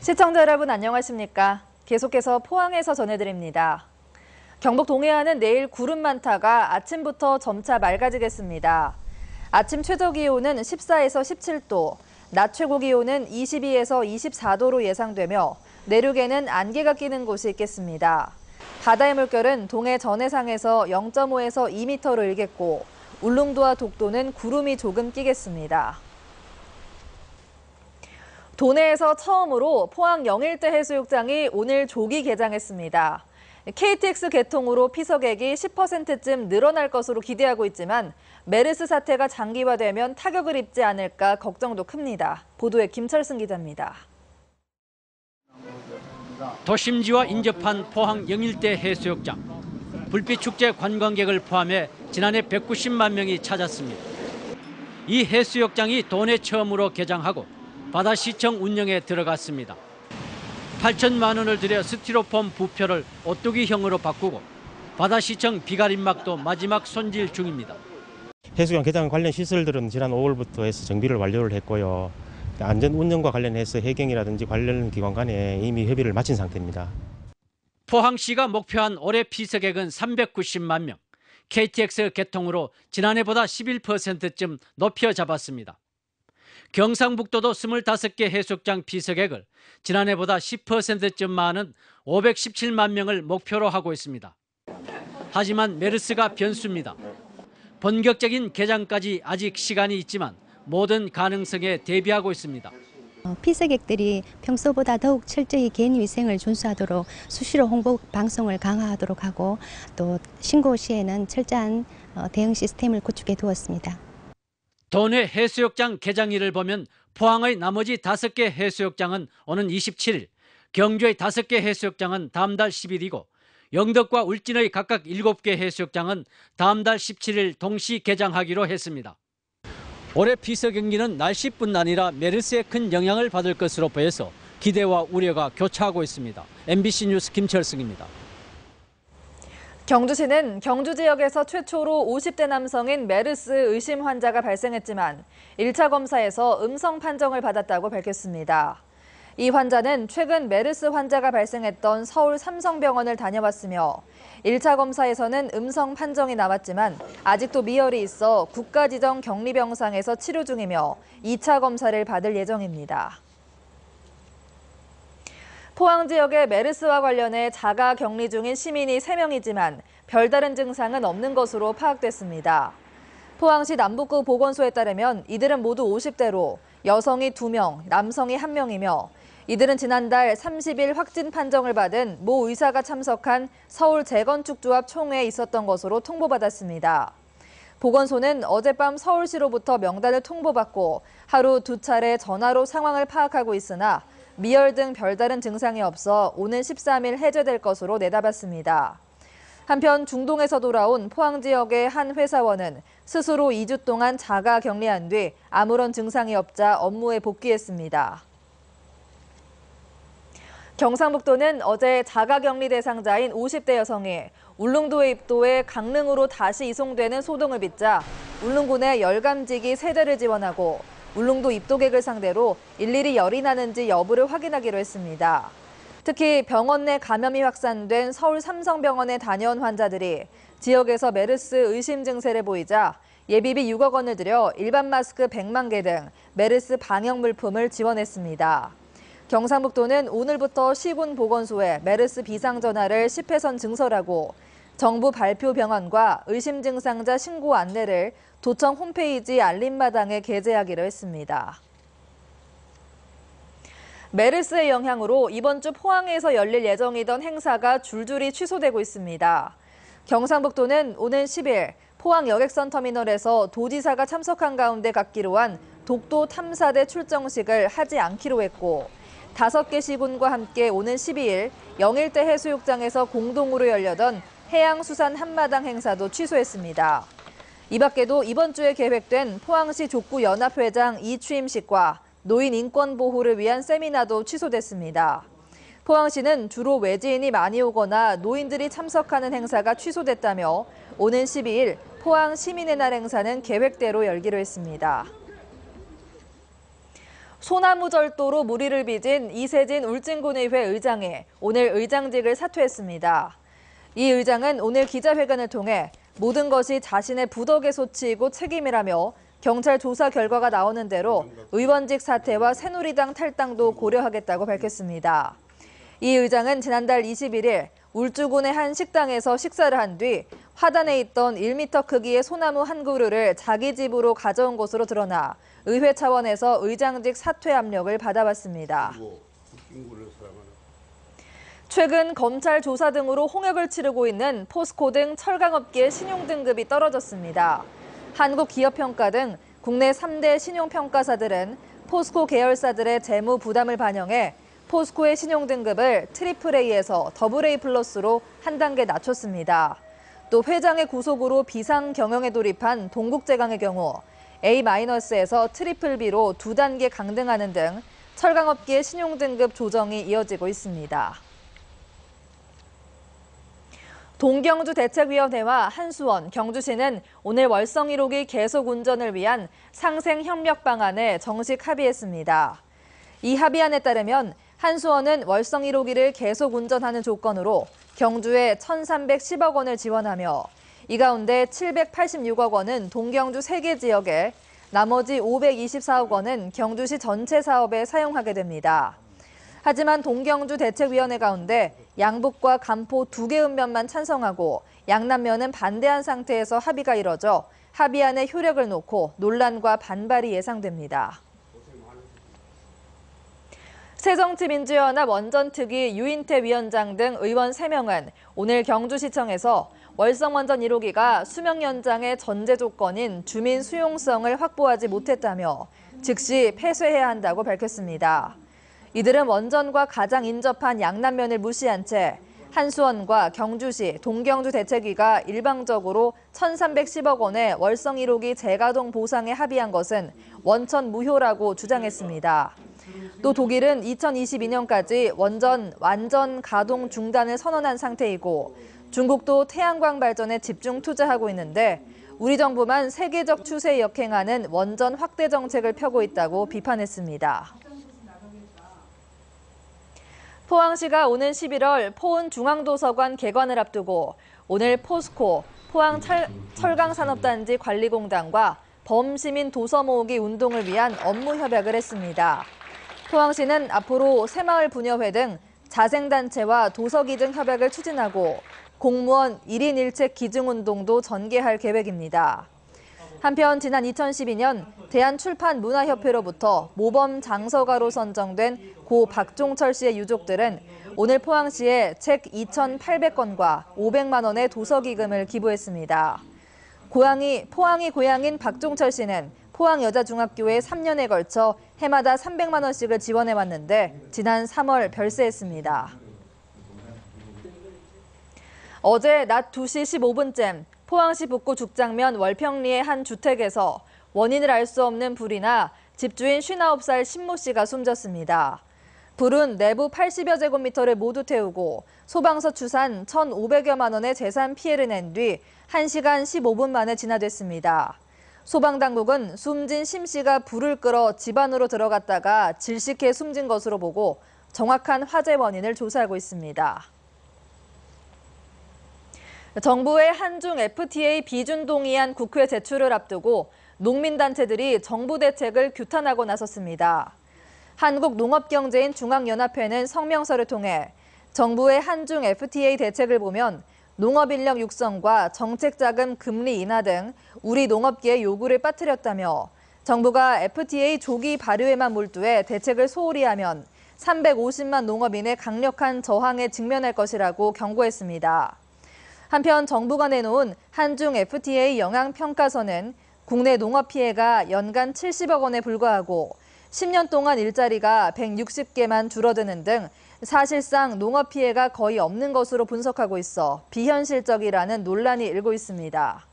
시청자 여러분 안녕하십니까? 계속해서 포항에서 전해드립니다. 경북 동해안은 내일 구름 많다가 아침부터 점차 맑아지겠습니다. 아침 최저 기온은 14에서 17도, 낮 최고 기온은 22에서 24도로 예상되며 내륙에는 안개가 끼는 곳이 있겠습니다. 바다의 물결은 동해 전해상에서 0.5에서 2m로 일겠고 울릉도와 독도는 구름이 조금 끼겠습니다. 도내에서 처음으로 포항 영일대 해수욕장이 오늘 조기 개장했습니다. KTX 개통으로 피서객이 10%쯤 늘어날 것으로 기대하고 있지만 메르스 사태가 장기화되면 타격을 입지 않을까 걱정도 큽니다. 보도에 김철승 기자입니다. 도심지와 인접한 포항 영일대 해수욕장. 불빛축제 관광객을 포함해 지난해 190만 명이 찾았습니다. 이 해수욕장이 도내 처음으로 개장하고 바다시청 운영에 들어갔습니다. 8천만 원을 들여 스티로폼 부표를 오뚜기형으로 바꾸고 바다시청 비가림막도 마지막 손질 중입니다. 해수욕장 개장 관련 시설들은 지난 5월부터 해서 정비를 완료를 했고요. 안전 운영과 관련해서 해경이라든지 관련 기관 간에 이미 협의를 마친 상태입니다. 포항시가 목표한 올해 피서객은 390만 명. KTX 개통으로 지난해보다 11%쯤 높여 잡았습니다. 경상북도도 25개 해수욕장 피서객을 지난해보다 10%쯤 많은 517만 명을 목표로 하고 있습니다. 하지만 메르스가 변수입니다. 본격적인 개장까지 아직 시간이 있지만 모든 가능성에 대비하고 있습니다. 피서객들이 평소보다 더욱 철저히 개인 위생을 준수하도록 수시로 홍보 방송을 강화하도록 하고 또 신고 시에는 철저한 대응 시스템을 구축해 두었습니다. 도내 해수욕장 개장일을 보면 포항의 나머지 5개 해수욕장은 오는 27일, 경주의 5개 해수욕장은 다음 달 10일이고 영덕과 울진의 각각 7개 해수욕장은 다음 달 17일 동시 개장하기로 했습니다. 올해 피서 경기는 날씨뿐 아니라 메르스에 큰 영향을 받을 것으로 보여서 기대와 우려가 교차하고 있습니다. MBC 뉴스 김철승입니다. 경주시는 경주 지역에서 최초로 50대 남성인 메르스 의심 환자가 발생했지만 1차 검사에서 음성 판정을 받았다고 밝혔습니다. 이 환자는 최근 메르스 환자가 발생했던 서울 삼성병원을 다녀왔으며 1차 검사에서는 음성 판정이 나왔지만 아직도 미열이 있어 국가지정 격리병상에서 치료 중이며 2차 검사를 받을 예정입니다. 포항 지역의 메르스와 관련해 자가 격리 중인 시민이 3명이지만 별다른 증상은 없는 것으로 파악됐습니다. 포항시 남북구 보건소에 따르면 이들은 모두 50대로 여성이 2명, 남성이 1명이며 이들은 지난달 30일 확진 판정을 받은 모 의사가 참석한 서울 재건축조합 총회에 있었던 것으로 통보받았습니다. 보건소는 어젯밤 서울시로부터 명단을 통보받고 하루 2차례 전화로 상황을 파악하고 있으나 미열 등 별다른 증상이 없어 오는 13일 해제될 것으로 내다봤습니다. 한편 중동에서 돌아온 포항 지역의 한 회사원은 스스로 2주 동안 자가 격리한 뒤 아무런 증상이 없자 업무에 복귀했습니다. 경상북도는 어제 자가격리 대상자인 50대 여성이 울릉도에 입도해 강릉으로 다시 이송되는 소동을 빚자 울릉군에 열감지기 3대를 지원하고 울릉도 입도객을 상대로 일일이 열이 나는지 여부를 확인하기로 했습니다. 특히 병원 내 감염이 확산된 서울 삼성병원에 다녀온 환자들이 지역에서 메르스 의심 증세를 보이자 예비비 6억 원을 들여 일반 마스크 100만 개 등 메르스 방역 물품을 지원했습니다. 경상북도는 오늘부터 시군 보건소에 메르스 비상전화를 10회선 증설하고 정부 발표 병원과 의심 증상자 신고 안내를 도청 홈페이지 알림마당에 게재하기로 했습니다. 메르스의 영향으로 이번 주 포항에서 열릴 예정이던 행사가 줄줄이 취소되고 있습니다. 경상북도는 오는 10일 포항 여객선터미널에서 도지사가 참석한 가운데 갖기로 한 독도 탐사대 출정식을 하지 않기로 했고 5개 시군과 함께 오는 12일 영일대 해수욕장에서 공동으로 열려던 해양수산 한마당 행사도 취소했습니다. 이 밖에도 이번 주에 계획된 포항시 족구연합회장 이취임식과 노인 인권 보호를 위한 세미나도 취소됐습니다. 포항시는 주로 외지인이 많이 오거나 노인들이 참석하는 행사가 취소됐다며 오는 12일 포항 시민의 날 행사는 계획대로 열기로 했습니다. 소나무절도로 물의를 빚은 이세진 울진군의회 의장이 오늘 의장직을 사퇴했습니다. 이 의장은 오늘 기자회견을 통해 모든 것이 자신의 부덕의 소치이고 책임이라며 경찰 조사 결과가 나오는 대로 의원직 사퇴와 새누리당 탈당도 고려하겠다고 밝혔습니다. 이 의장은 지난달 21일 울주군의 한 식당에서 식사를 한 뒤 화단에 있던 1m 크기의 소나무 한 그루를 자기 집으로 가져온 것으로 드러나 의회 차원에서 의장직 사퇴 압력을 받아왔습니다. 최근 검찰 조사 등으로 홍역을 치르고 있는 포스코 등 철강업계의 신용등급이 떨어졌습니다. 한국기업평가 등 국내 3대 신용평가사들은 포스코 계열사들의 재무 부담을 반영해 포스코의 신용등급을 AAA에서 AA+로 한 단계 낮췄습니다. 또 회장의 구속으로 비상 경영에 돌입한 동국제강의 경우 A-에서 BBB로 2단계 강등하는 등 철강업계의 신용등급 조정이 이어지고 있습니다. 동경주대책위원회와 한수원, 경주시는 오늘 월성 1호기 계속 운전을 위한 상생 협력 방안에 정식 합의했습니다. 이 합의안에 따르면 한수원은 월성 1호기를 계속 운전하는 조건으로 경주에 1,310억 원을 지원하며 이 가운데 786억 원은 동경주 3개 지역에 나머지 524억 원은 경주시 전체 사업에 사용하게 됩니다. 하지만 동경주 대책위원회 가운데 양북과 간포 2개 읍면만 찬성하고 양남면은 반대한 상태에서 합의가 이뤄져 합의안의 효력을 놓고 논란과 반발이 예상됩니다. 새정치민주연합 원전특위 유인태 위원장 등 의원 3명은 오늘 경주시청에서 월성원전 1호기가 수명 연장의 전제 조건인 주민 수용성을 확보하지 못했다며 즉시 폐쇄해야 한다고 밝혔습니다. 이들은 원전과 가장 인접한 양남면을 무시한 채 한수원과 경주시, 동경주 대책위가 일방적으로 1,310억 원의 월성 1호기 재가동 보상에 합의한 것은 원천 무효라고 주장했습니다. 또 독일은 2022년까지 원전 완전 가동 중단을 선언한 상태이고 중국도 태양광 발전에 집중 투자하고 있는데 우리 정부만 세계적 추세에 역행하는 원전 확대 정책을 펴고 있다고 비판했습니다. 포항시가 오는 11월 포은중앙도서관 개관을 앞두고 오늘 포스코, 포항철강산업단지 관리공단과 범시민 도서 모으기 운동을 위한 업무 협약을 했습니다. 포항시는 앞으로 새마을 부녀회 등 자생단체와 도서기증 협약을 추진하고 공무원 1인 1책 기증운동도 전개할 계획입니다. 한편 지난 2012년 대한출판문화협회로부터 모범 장서가로 선정된 고 박종철 씨의 유족들은 오늘 포항시에 책 2,800권과 500만 원의 도서기금을 기부했습니다. 포항이 고향인 박종철 씨는 포항여자중학교에 3년에 걸쳐 해마다 300만 원씩을 지원해왔는데 지난 3월 별세했습니다. 어제 낮 2시 15분쯤 포항시 북구 죽장면 월평리의 한 주택에서 원인을 알 수 없는 불이 나 집주인 59살 신모 씨가 숨졌습니다. 불은 내부 80여 제곱미터를 모두 태우고 소방서 추산 1,500여만 원의 재산 피해를 낸 뒤 1시간 15분 만에 진화됐습니다. 소방당국은 숨진 심 씨가 불을 끌어 집 안으로 들어갔다가 질식해 숨진 것으로 보고 정확한 화재 원인을 조사하고 있습니다. 정부의 한중 FTA 비준 동의안 국회 제출을 앞두고 농민단체들이 정부 대책을 규탄하고 나섰습니다. 한국농업경제인 중앙연합회는 성명서를 통해 정부의 한중 FTA 대책을 보면 농업인력 육성과 정책자금 금리 인하 등 우리 농업계의 요구를 빠뜨렸다며 정부가 FTA 조기 발효에만 몰두해 대책을 소홀히 하면 350만 농업인의 강력한 저항에 직면할 것이라고 경고했습니다. 한편 정부가 내놓은 한중 FTA 영향평가서는 국내 농업 피해가 연간 70억 원에 불과하고 10년 동안 일자리가 160개만 줄어드는 등 사실상 농업 피해가 거의 없는 것으로 분석하고 있어 비현실적이라는 논란이 일고 있습니다.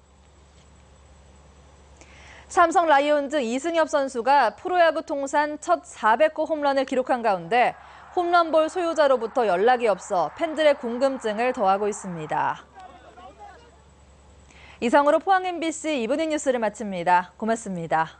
삼성 라이온즈 이승엽 선수가 프로야구 통산 첫 400호 홈런을 기록한 가운데 홈런볼 소유자로부터 연락이 없어 팬들의 궁금증을 더하고 있습니다. 이상으로 포항 MBC 이브닝 뉴스를 마칩니다. 고맙습니다.